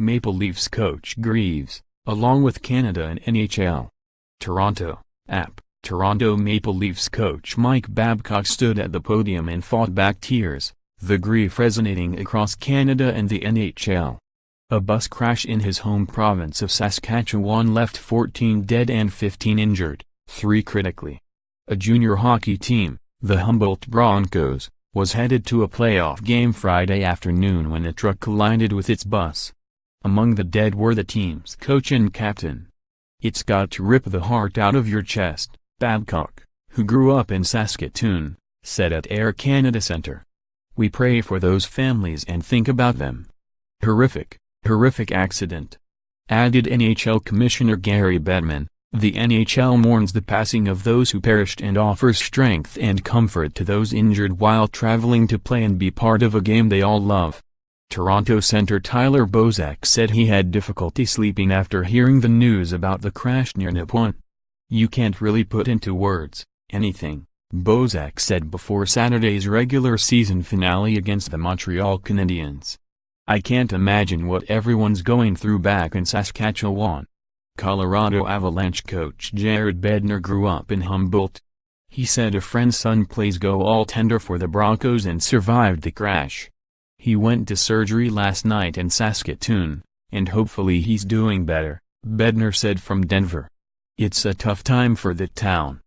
Maple Leafs coach Greaves, along with Canada and NHL. Toronto, App. Toronto Maple Leafs coach Mike Babcock stood at the podium and fought back tears, the grief resonating across Canada and the NHL. A bus crash in his home province of Saskatchewan left 14 dead and 15 injured, 3 critically. A junior hockey team, the Humboldt Broncos, was headed to a playoff game Friday afternoon when a truck collided with its bus. Among the dead were the team's coach and captain. "It's got to rip the heart out of your chest," Babcock, who grew up in Saskatoon, said at Air Canada Centre. "We pray for those families and think about them. Horrific accident," added NHL Commissioner Gary Bettman. The NHL mourns the passing of those who perished and offers strength and comfort to those injured while traveling to play and be part of a game they all love. Toronto center Tyler Bozak said he had difficulty sleeping after hearing the news about the crash near Nipawin. "You can't really put into words anything," Bozak said before Saturday's regular season finale against the Montreal Canadiens. "I can't imagine what everyone's going through back in Saskatchewan." Colorado Avalanche coach Jared Bednar grew up in Humboldt. He said a friend's son plays goaltender for the Broncos and survived the crash. "He went to surgery last night in Saskatoon, and hopefully he's doing better," Bednar said from Denver. "It's a tough time for the town.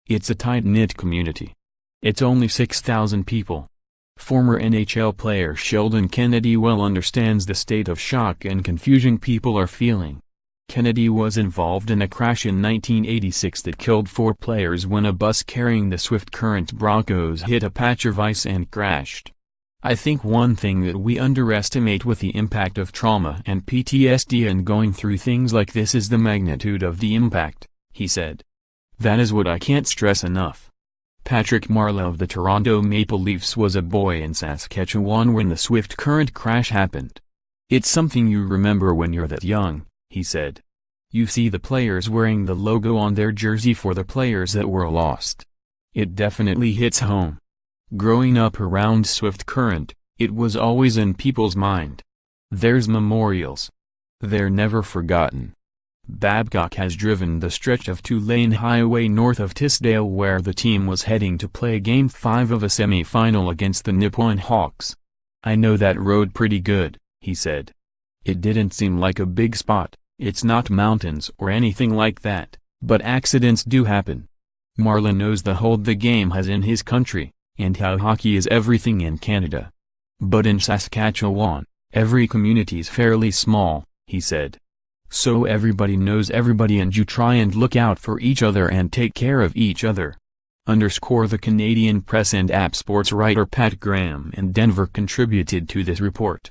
It's a tight-knit community. It's only 6,000 people." Former NHL player Sheldon Kennedy well understands the state of shock and confusion people are feeling. Kennedy was involved in a crash in 1986 that killed 4 players when a bus carrying the Swift Current Broncos hit a patch of ice and crashed. "I think one thing that we underestimate with the impact of trauma and PTSD and going through things like this is the magnitude of the impact," he said. "That is what I can't stress enough." Patrick Marleau of the Toronto Maple Leafs was a boy in Saskatchewan when the Swift Current crash happened. "It's something you remember when you're that young," he said. "You see the players wearing the logo on their jersey for the players that were lost. It definitely hits home." Growing up around Swift Current, it was always in people's mind. There's memorials. They're never forgotten. Babcock has driven the stretch of 2-lane highway north of Tisdale where the team was heading to play Game 5 of a semi-final against the Nipawin Hawks. "I know that road pretty good," he said. "It didn't seem like a big spot, it's not mountains or anything like that, but accidents do happen." Marleau knows the hold the game has in his country, and how hockey is everything in Canada. "But in Saskatchewan, every community's fairly small," he said. "So everybody knows everybody and you try and look out for each other and take care of each other." The Canadian Press and App sports writer Pat Graham in Denver contributed to this report.